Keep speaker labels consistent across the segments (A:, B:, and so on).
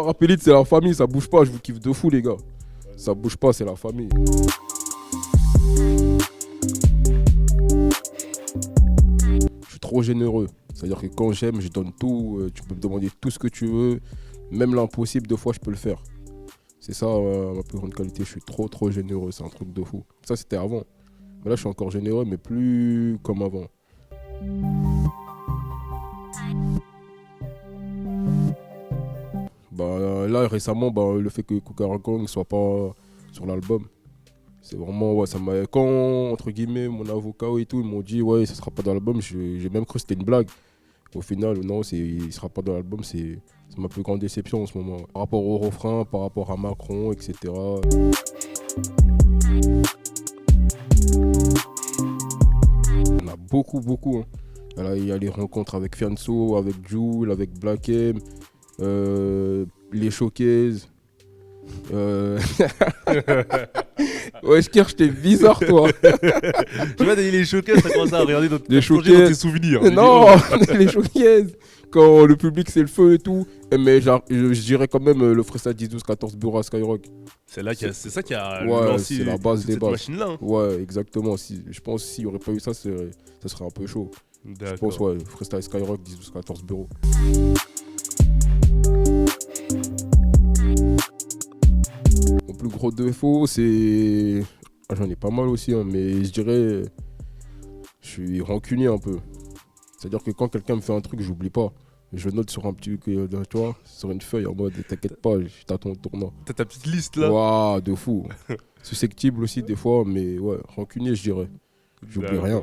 A: Rap Elite, c'est la famille, ça bouge pas, je vous kiffe de fou, les gars. Ça bouge pas, c'est la famille. Je suis trop généreux. C'est-à-dire que quand j'aime, je donne tout. Tu peux me demander tout ce que tu veux. Même l'impossible, deux fois, je peux le faire. C'est ça ma plus grande qualité. Je suis trop généreux. C'est un truc de fou. Ça, c'était avant. Mais là, je suis encore généreux, mais plus comme avant. Là, récemment, le fait que Kukarakong ne soit pas sur l'album, c'est vraiment, ouais, ça m'a... Quand, entre guillemets, mon avocat et tout, ils m'ont dit, ouais, ça sera pas dans l'album, j'ai même cru que c'était une blague. Au final, non, il sera pas dans l'album, c'est ma plus grande déception en ce moment. Par rapport au refrain, par rapport à Macron, etc. Il y en a beaucoup. Hein. Là, il y a les rencontres avec Fianso, avec Jul, avec Black M, les showcases. Ouais, Kirsch, t'es bizarre, toi.
B: Tu vois, les showcases, t'as commencé à regarder dans
A: les
B: dans tes souvenirs.
A: Non, les showcases. Quand le public, c'est le feu et tout. Mais je dirais quand même le freestyle 10-12-14 bureau à Skyrock.
B: C'est ça qui a
A: ouais,
B: lancé
A: c'est la base des
B: cette
A: bases.
B: machine-là. Hein.
A: Ouais, exactement. Je pense que s'il n'y aurait pas eu ça, ça serait un peu chaud.
B: D'accord.
A: Je pense, ouais, freestyle Skyrock 10-12-14 bureau. Mon plus gros défaut, c'est... J'en ai pas mal aussi, hein, mais je dirais... Je suis rancunier un peu. C'est-à-dire que quand quelqu'un me fait un truc, j'oublie pas. Je note sur un petit... Tu vois, sur une feuille en mode t'inquiète pas, je t'attends au tournant.
B: T'as ta petite liste là.
A: Waouh, de fou. Susceptible aussi des fois, mais ouais, rancunier je dirais. J'oublie rien.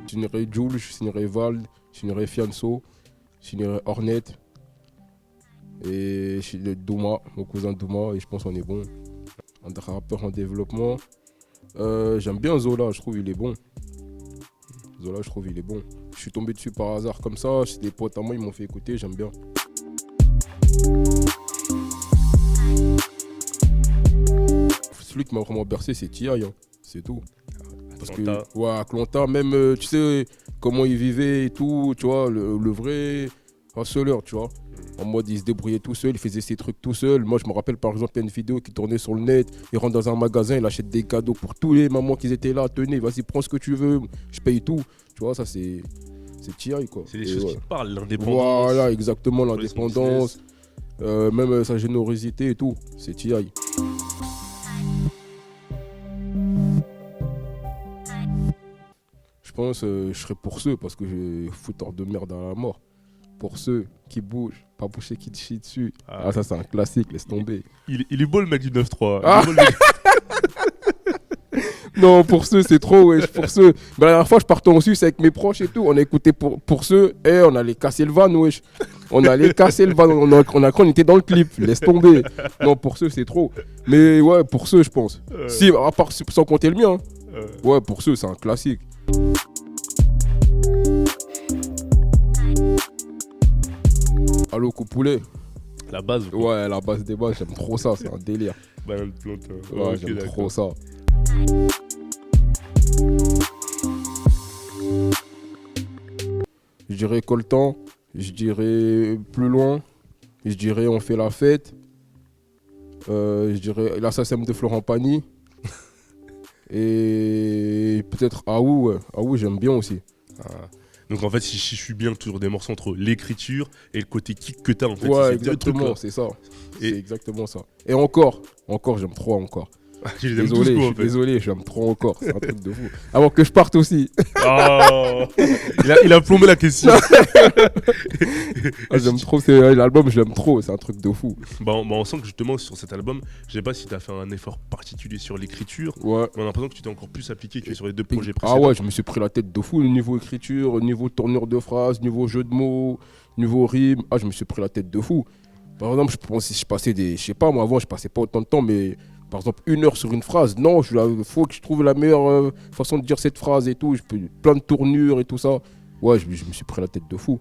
A: Je signerai Jul, je signerai Val, je signerai Fianso, je signerai Hornet et Douma, mon cousin Douma, et je pense qu'on est bon. Un rappeur en développement. J'aime bien Zola, je trouve il est bon. Zola, je trouve il est bon. Je suis tombé dessus par hasard comme ça, c'est des potes à moi, ils m'ont fait écouter, j'aime bien. Celui qui m'a vraiment bercé, c'est T.I., hein. C'est tout. Parce que, ouais, Atlanta, même, tu sais, comment il vivait et tout, tu vois, le vrai hustler, tu vois. En mode, il se débrouillait tout seul, il faisait ses trucs tout seul. Moi, je me rappelle, par exemple, il y a une vidéo qui tournait sur le net. Il rentre dans un magasin, il achète des cadeaux pour tous les mamans qui étaient là. Tenez, vas-y, prends ce que tu veux, je paye tout. Tu vois, ça, c'est T.I., quoi.
B: C'est des choses qui parlent, l'indépendance.
A: Voilà, exactement, l'indépendance. Même sa générosité et tout, c'est T.I. Je pense je serais pour ceux, parce que j'ai fouteur de merde à la mort. Pour ceux qui bougent, pas boucher qui te chie dessus. Ah, ça c'est un classique, laisse tomber.
B: Il est beau le mec du 9-3.
A: Ah. Non, pour ceux, c'est trop, wesh, pour ceux. La dernière fois, je partais en Suisse avec mes proches et tout. On a écouté pour ceux, et on allait casser le van, wesh. On allait casser le van, on était dans le clip, laisse tomber. Non, pour ceux, c'est trop. Mais ouais, pour ceux, je pense. Si, à part sans compter le mien. Ouais, pour ceux, c'est un classique. Allo Coupoulet.
B: La base.
A: Ouais, la base des bases, j'aime trop ça, c'est un délire. Ouais, j'aime trop ça. Je dirais Coltan, je dirais Plus Loin, je dirais On fait la fête, je dirais l'Assassin de Florent Pagny. Et peut-être Aou, ouais. Aou, j'aime bien aussi.
B: Donc en fait, si je suis bien toujours des morceaux entre l'écriture et le côté kick que t'as en fait.
A: Ouais, exactement, c'est ça. C'est exactement ça. Et encore, j'aime trop encore. Désolé, j'aime trop encore. C'est un truc de fou. Avant que je parte aussi.
B: Oh, il a plombé la question.
A: J'aime trop, l'album, je l'aime trop. C'est un truc de fou.
B: On sent que justement sur cet album, je sais pas si t'as fait un effort particulier sur l'écriture.
A: Ouais.
B: Mais on a l'impression que tu t'es encore plus appliqué que sur les deux projets précédents.
A: Ah ouais, je me suis pris la tête de fou. Niveau écriture, niveau tournure de phrases, niveau jeu de mots, niveau rime. Ah, je me suis pris la tête de fou. Par exemple, je passais je sais pas, moi avant, je passais pas autant de temps, mais. Par exemple, 1 heure sur une phrase, non, il faut que je trouve la meilleure façon de dire cette phrase et tout. Plein de tournures et tout ça. Ouais, je me suis pris la tête de fou.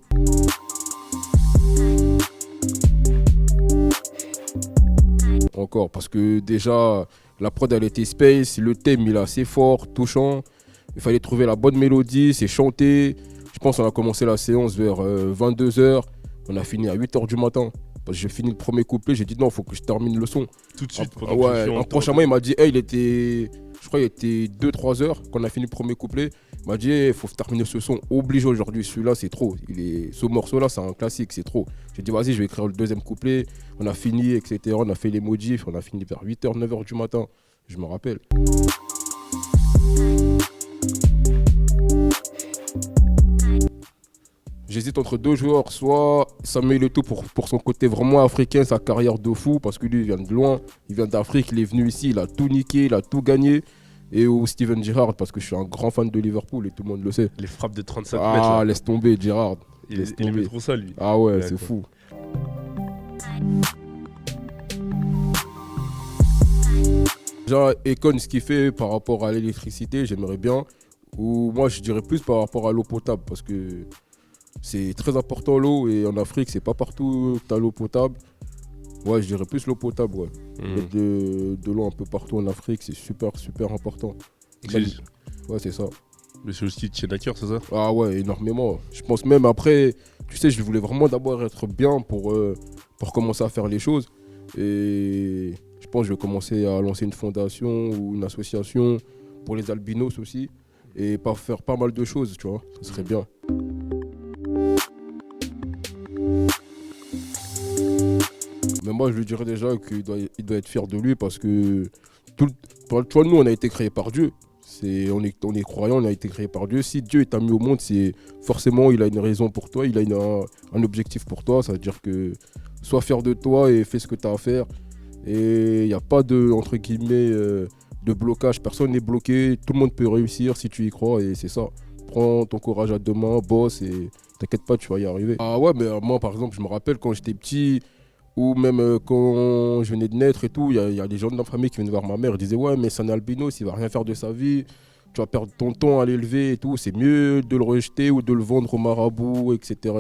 A: Encore, parce que déjà, la prod, elle était space, le thème, il est assez fort, touchant. Il fallait trouver la bonne mélodie, c'est chanté. Je pense qu'on a commencé la séance vers 22h. On a fini à 8h du matin. Parce que j'ai fini le premier couplet, j'ai dit non, faut que je termine le son.
B: Tout de suite,
A: prochainement, il m'a dit, hey, je crois qu'il était 2-3 heures qu'on a fini le premier couplet. Il m'a dit, il faut terminer ce son, obligé aujourd'hui, celui-là c'est trop. Ce morceau-là c'est un classique, c'est trop. J'ai dit, vas-y, je vais écrire le deuxième couplet. On a fini, etc. On a fait les modifs, on a fini vers 8h, 9h du matin. Je me rappelle. J'hésite entre deux joueurs, soit Samuel Eto'o pour son côté vraiment africain, sa carrière de fou, parce que lui il vient de loin, il vient d'Afrique, il est venu ici, il a tout niqué, il a tout gagné. Et ou Steven Gerrard, parce que je suis un grand fan de Liverpool et tout le monde le sait.
B: Les frappes de 35 mètres.
A: Ah, laisse tomber Gerrard.
B: Il aimait trop ça lui.
A: Ah ouais, c'est fou. Déjà, Akon, ce qu'il fait par rapport à l'électricité, j'aimerais bien. Ou moi je dirais plus par rapport à l'eau potable, parce que c'est très important l'eau et en Afrique c'est pas partout que t'as l'eau potable. Ouais, je dirais plus l'eau potable, ouais. De l'eau un peu partout en Afrique, c'est super important. Ouais, c'est ça.
B: Mais c'est aussi tient à cœur, c'est ça?
A: Ah ouais, énormément. Je pense même après, tu sais, je voulais vraiment d'abord être bien pour commencer à faire les choses. Et je pense que je vais commencer à lancer une fondation ou une association pour les albinos aussi. Et faire pas mal de choses, tu vois, ça serait bien. Mais moi, je lui dirais déjà qu'il doit être fier de lui parce que, tu vois, nous, on a été créés par Dieu. On est croyants, on a été créés par Dieu. Si Dieu t'a mis au monde, c'est forcément, il a une raison pour toi, il a un objectif pour toi. Ça veut dire que sois fier de toi et fais ce que tu as à faire. Et il n'y a pas de, entre guillemets, de blocage. Personne n'est bloqué. Tout le monde peut réussir si tu y crois et c'est ça. Prends ton courage à deux mains, bosse et t'inquiète pas, tu vas y arriver. Ah ouais, mais moi, par exemple, je me rappelle quand j'étais petit, ou même quand je venais de naître et tout, il y a des gens de la famille qui venaient voir ma mère, ils disaient ouais mais c'est un albinos, il va rien faire de sa vie, tu vas perdre ton temps à l'élever et tout, c'est mieux de le rejeter ou de le vendre au marabout, etc.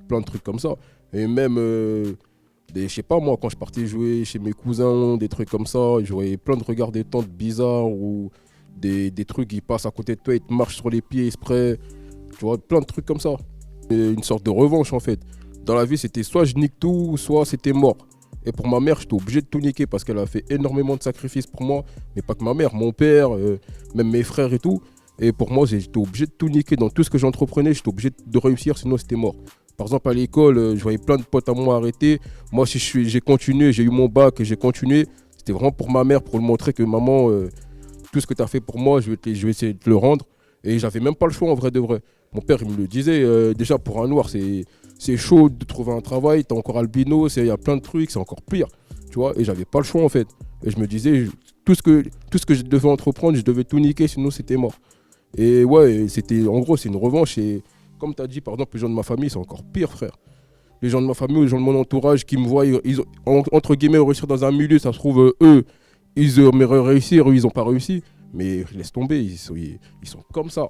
A: Plein de trucs comme ça. Et même, je sais pas moi, quand je partais jouer chez mes cousins, des trucs comme ça, je voyais plein de regards des tantes bizarres ou des trucs qui passent à côté de toi, ils te marchent sur les pieds exprès, tu vois, plein de trucs comme ça. Et une sorte de revanche en fait. Dans la vie, c'était soit je nique tout, soit c'était mort. Et pour ma mère, j'étais obligé de tout niquer parce qu'elle a fait énormément de sacrifices pour moi. Mais pas que ma mère, mon père, même mes frères et tout. Et pour moi, j'étais obligé de tout niquer. Dans tout ce que j'entreprenais, j'étais obligé de réussir, sinon c'était mort. Par exemple, à l'école, je voyais plein de potes à moi arrêter. Moi, si j'ai continué, j'ai eu mon bac et j'ai continué, c'était vraiment pour ma mère, pour lui montrer que maman, tout ce que tu as fait pour moi, je vais essayer de te le rendre. Et j'avais même pas le choix en vrai de vrai. Mon père, il me le disait, déjà pour un noir, c'est chaud de trouver un travail, t'es encore albino, il y a plein de trucs, c'est encore pire, tu vois, et j'avais pas le choix en fait. Et je me disais, tout ce que je devais entreprendre, je devais tout niquer, sinon c'était mort. Et ouais, en gros, c'est une revanche, et comme t'as dit, par exemple, les gens de ma famille, c'est encore pire, frère. Les gens de ma famille ou les gens de mon entourage qui me voient, ils entre guillemets, réussir dans un milieu, ça se trouve, eux, ils aimeraient réussir, eux, ils ont pas réussi. Mais laisse tomber, ils sont comme ça.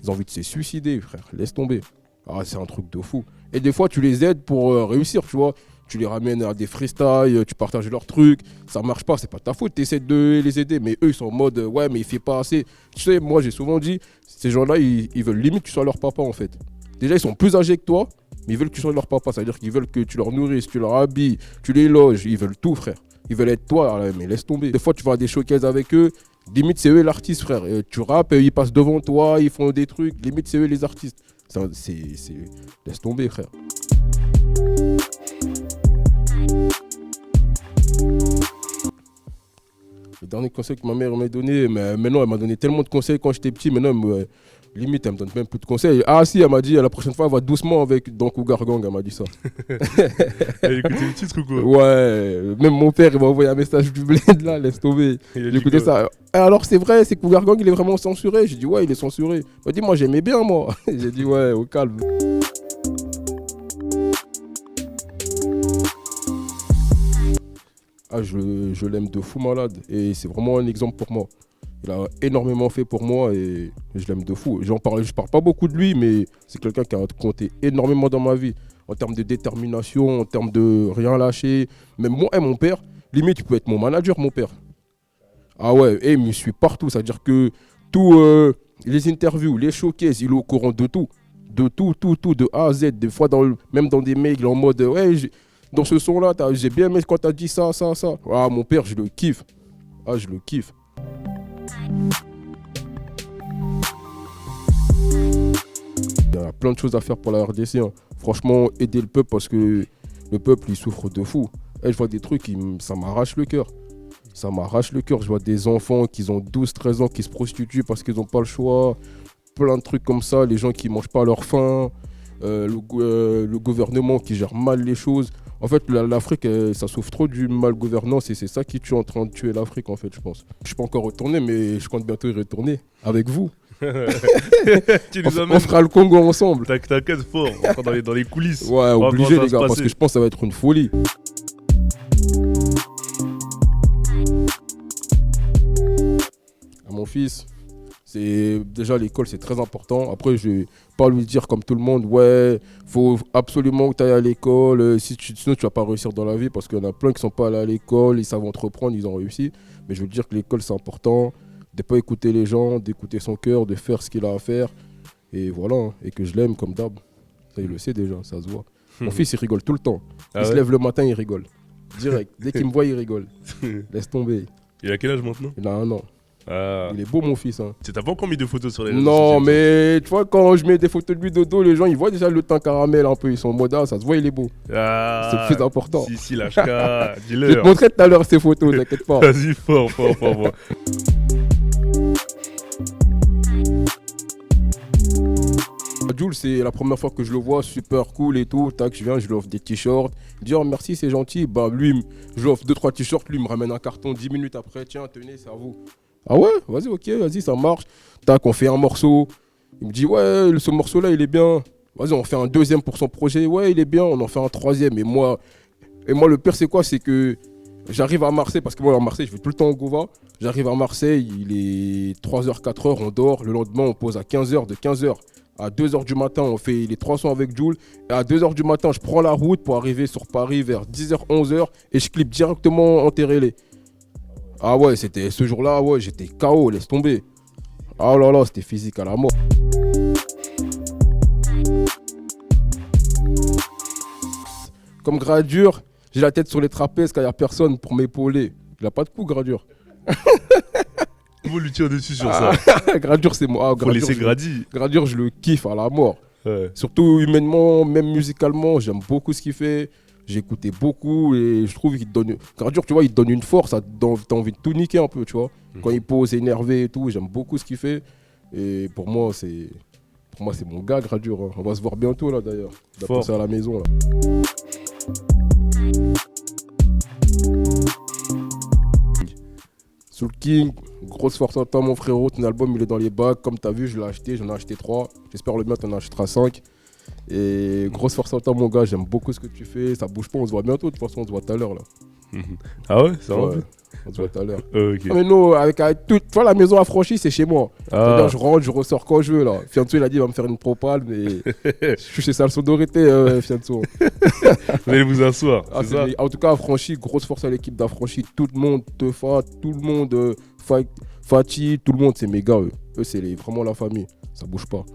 A: Ils ont envie de se suicider, frère, laisse tomber. Ah, c'est un truc de fou. Et des fois, tu les aides pour réussir, tu vois. Tu les ramènes à des freestyles, tu partages leurs trucs. Ça marche pas, c'est pas ta faute. Tu essaies de les aider, mais eux, ils sont en mode ouais, mais il fait pas assez. Tu sais, moi, j'ai souvent dit, ces gens-là, ils veulent limite que tu sois leur papa, en fait. Déjà, ils sont plus âgés que toi, mais ils veulent que tu sois leur papa. C'est-à-dire qu'ils veulent que tu leur nourrisses, tu leur habilles, tu les loges. Ils veulent tout, frère. Ils veulent être toi, mais laisse tomber. Des fois, tu vas à des showcases avec eux. Limite, c'est eux l'artiste, frère. Et tu rappes, ils passent devant toi, ils font des trucs. Limite, c'est eux les artistes. Laisse tomber, frère. Le dernier conseil que ma mère m'a donné, mais maintenant, elle m'a donné tellement de conseils quand j'étais petit. Maintenant, limite, elle me donne même plus de conseils. Ah si, elle m'a dit, la prochaine fois, elle va doucement dans Cougar Gang, elle m'a dit ça.
B: Elle écoutait le titre ou quoi?
A: Ouais, même mon père, il m'a envoyé un message du bled là, laisse tomber. J'ai écouté ça. Alors c'est vrai, c'est Cougar Gang, il est vraiment censuré? J'ai dit ouais, il est censuré. Il m'a dit moi j'aimais bien moi. J'ai dit ouais, au calme. Ah, je l'aime de fou malade et c'est vraiment un exemple pour moi. Il a énormément fait pour moi et je l'aime de fou. Je parle pas beaucoup de lui, mais c'est quelqu'un qui a compté énormément dans ma vie. En termes de détermination, en termes de rien lâcher. Même moi et mon père, limite, il peut être mon manager, mon père. Ah ouais, et il me suit partout. C'est-à-dire que tout, les interviews, les showcases, il est au courant de tout. De tout, de A à Z. Des fois, même dans des mails en mode ouais, dans ce son-là, j'ai bien aimé quand t'as dit ça. Ah, mon père, je le kiffe. Ah, je le kiffe. Il y a plein de choses à faire pour la RDC. Hein. Franchement, aider le peuple parce que le peuple, il souffre de fou. Et je vois des trucs, ça m'arrache le cœur. Ça m'arrache le cœur. Je vois des enfants qui ont 12-13 ans qui se prostituent parce qu'ils n'ont pas le choix. Plein de trucs comme ça. Les gens qui ne mangent pas leur faim. Le gouvernement qui gère mal les choses. En fait, l'Afrique, ça souffre trop du mal gouvernance et c'est ça qui est en train de tuer l'Afrique, en fait, je pense. Je ne suis pas encore retourné, mais je compte bientôt y retourner avec vous. On fera le Congo ensemble.
B: T'inquiète fort, on sera dans les coulisses.
A: Ouais, obligé les gars, parce que je pense que ça va être une folie. À mon fils, déjà l'école c'est très important. Après je vais pas lui dire comme tout le monde, ouais, faut absolument que tu ailles à l'école, sinon tu vas pas réussir dans la vie parce qu'il y en a plein qui sont pas allés à l'école, ils savent entreprendre, ils ont réussi. Mais je veux dire que l'école c'est important. De pas écouter les gens, d'écouter son cœur, de faire ce qu'il a à faire. Et voilà, hein, et que je l'aime comme d'hab. Ça, il le sait déjà, ça se voit. Mon fils, il rigole tout le temps. Il se lève le matin, il rigole. Direct. Dès qu'il me voit, il rigole. Laisse tomber.
B: Il a quel âge maintenant?
A: Il a 1 an. Ah. Il est beau, mon fils. Hein.
B: T'as pas encore mis de photos sur les réseaux
A: sociaux? Non, mais tu vois, quand je mets des photos de lui de dos, les gens, ils voient déjà le teint caramel un peu. Ils sont en mode, ça se voit, il est beau. Ah, c'est le plus important.
B: Si, l'HK, dis-le.
A: Je vais te montrer tout à l'heure ces photos, t'inquiète pas.
B: Vas-y, fort.
A: Jules, c'est la première fois que je le vois, super cool et tout. Tac, je viens, je lui offre des t-shirts. Il dit, oh merci, c'est gentil. Bah, lui, je lui offre 2-3 t-shirts. Lui, il me ramène un carton 10 minutes après. Tiens, tenez, c'est à vous. Ah ouais, vas-y, ok, vas-y, ça marche. Tac, on fait un morceau. Il me dit, ouais, ce morceau-là, il est bien. Vas-y, on fait un deuxième pour son projet. Ouais, il est bien. On en fait un troisième. Et moi, le pire, c'est quoi? C'est que j'arrive à Marseille, parce que moi, à Marseille, je vais tout le temps au Gova. J'arrive à Marseille, il est 3h, 4h, on dort. Le lendemain, on pose à 15h. De 15h à 2h du matin, on fait les 300 avec Jules. Et à 2h du matin, je prends la route pour arriver sur Paris vers 10h, 11h. Et je clippe directement en Terrélé. Ah ouais, c'était ce jour-là, ouais, j'étais KO, laisse tomber. Ah là là, c'était physique à la mort. Comme Gradure, j'ai la tête sur les trapèzes quand il n'y a personne pour m'épauler. Il n'a pas de coup, Gradure.
B: Faut lui tirer dessus sur ça.
A: Gradure, c'est moi.
B: Faut laisser Grady.
A: Gradure, je le kiffe à la mort.
B: Ouais.
A: Surtout humainement, même musicalement, j'aime beaucoup ce qu'il fait. J'écoutais beaucoup et je trouve qu'il te donne... Gradure, tu vois, il te donne une force, t'as envie de tout niquer un peu, tu vois. Quand il pose énervé et tout, j'aime beaucoup ce qu'il fait. Et pour moi, c'est mon gars, Gradure. Hein. On va se voir bientôt, là, d'ailleurs. Il va passer à la maison, là. Soul King, grosse force en temps, mon frérot. Ton album, il est dans les bacs. Comme t'as vu, je l'ai acheté. J'en ai acheté 3. J'espère le bien, t'en achèteras 5. Et grosse force en temps, mon gars. J'aime beaucoup ce que tu fais. Ça bouge pas. On se voit bientôt. De toute façon, on se voit tout à l'heure, là.
B: Ah ouais, ça va.
A: On se voit tout à l'heure.
B: Okay.
A: Mais nous, avec tout, tu vois, la maison affranchie, c'est chez moi. C'est-à-dire, je rentre, je ressors quand je veux, là. Fianso, il a dit, il va me faire une propale, mais je suis chez Sale Sonorité, Fianso.
B: Vous allez vous asseoir,
A: c'est ça. En tout cas, affranchi, grosse force à l'équipe d'Affranchi. Tout le monde, Teufa, tout le monde, Fatih, tout le monde, c'est mes gars, eux. Eux, c'est vraiment la famille. Ça bouge pas.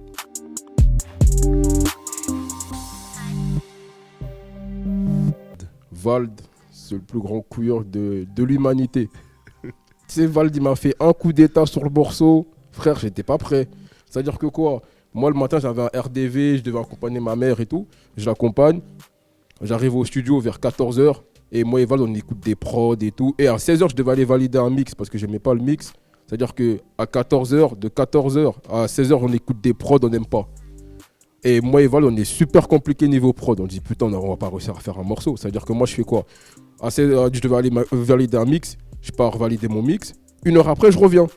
A: Vald, c'est le plus grand couilleur de l'humanité. Tu sais, Vald, il m'a fait un coup d'état sur le morceau. Frère, j'étais pas prêt. C'est-à-dire que quoi? Moi, le matin, j'avais un RDV, je devais accompagner ma mère et tout. Je l'accompagne. J'arrive au studio vers 14h. Et moi et Vald, on écoute des prods et tout. Et à 16h, je devais aller valider un mix parce que j'aimais pas le mix. C'est-à-dire qu'à 14h, de 14h à 16h, on écoute des prods, on n'aime pas. Et moi et Val, on est super compliqué niveau prod. On dit putain, on va pas réussir à faire un morceau. C'est-à-dire que moi, je fais quoi? Je devais aller valider un mix. Je pars valider mon mix. 1 heure après, je reviens.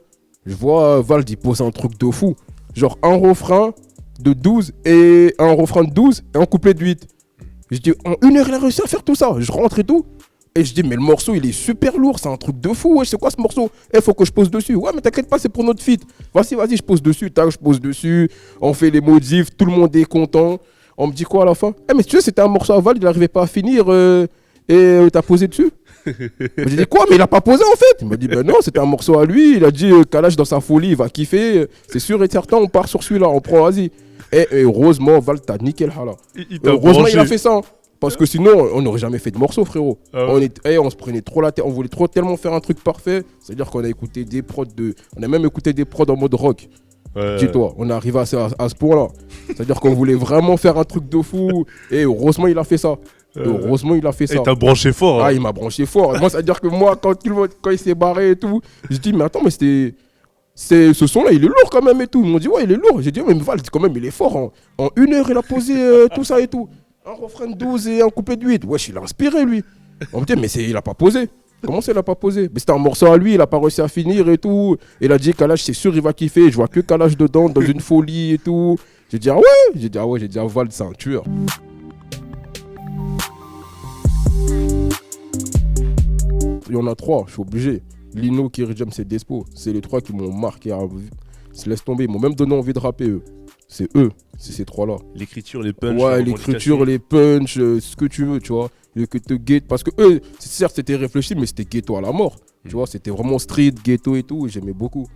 A: Je vois Val, il pose un truc de fou. Genre un refrain de 12 et un refrain de 12 et un couplet de 8. Je dis, en 1 heure, il a réussi à faire tout ça. Je rentre et tout. Et je dis, mais le morceau, il est super lourd. C'est un truc de fou. Ouais, c'est quoi ce morceau? Faut que je pose dessus. Ouais, mais t'inquiète pas, c'est pour notre feat. Vas-y, je pose dessus. Tac, je pose dessus. On fait les modifs. Tout le monde est content. On me dit quoi à la fin? Mais tu sais, c'était un morceau à Val. Il n'arrivait pas à finir. Et t'as posé dessus. J'ai dit quoi, mais il a pas posé en fait. Il m'a dit ben non, c'était un morceau à lui. Il a dit Kalash dans sa folie, il va kiffer. C'est sûr et certain, on part sur celui-là, on prend, vas-y. Et heureusement, Val, t'as niqué le hala. Heureusement, il a fait ça. Parce que sinon, on n'aurait jamais fait de morceau, frérot. Ah ouais. On se prenait trop la tête, on voulait tellement faire un truc parfait. C'est-à-dire qu'on a écouté des prods on a même écouté des prods en mode rock. Ouais. Dis-toi, on est arrivé à ce point-là. C'est-à-dire qu'on voulait vraiment faire un truc de fou. Et heureusement, il a fait ça. Heureusement, il a fait ça.
B: Et t'as branché fort. Hein.
A: Ah, il m'a branché fort. Moi, c'est-à-dire que moi, quand il s'est barré et tout, je dis, mais attends, mais ce son-là, il est lourd quand même et tout. Ils m'ont dit, ouais, il est lourd. J'ai dit, mais Val, quand même, il est fort. Hein. En 1 heure, il a posé tout ça et tout. Un refrain de 12 et un couplet de 8. Wesh, il a inspiré, lui. On me dit, mais il a pas posé. Comment ça, il a pas posé? Mais c'était un morceau à lui, il a pas réussi à finir et tout. Il a dit, Kalash, c'est sûr, il va kiffer. Je vois que Kalash dedans, dans une folie et tout. J'ai dit, ah ouais? J'ai dit, ah, Val, c'est un tueur. Il y en a 3, je suis obligé. Lino, Kerry James et Despo. C'est les 3 qui m'ont marqué. Se laisse tomber. Ils m'ont même donné envie de rapper, eux. C'est eux, c'est ces 3-là.
B: L'écriture, les punchs.
A: Ouais, l'écriture, les punchs, ce que tu veux, tu vois. Que te ghetto. Parce que eux, certes, c'était réfléchi, mais c'était ghetto à la mort. Tu vois, c'était vraiment street, ghetto et tout. Et j'aimais beaucoup.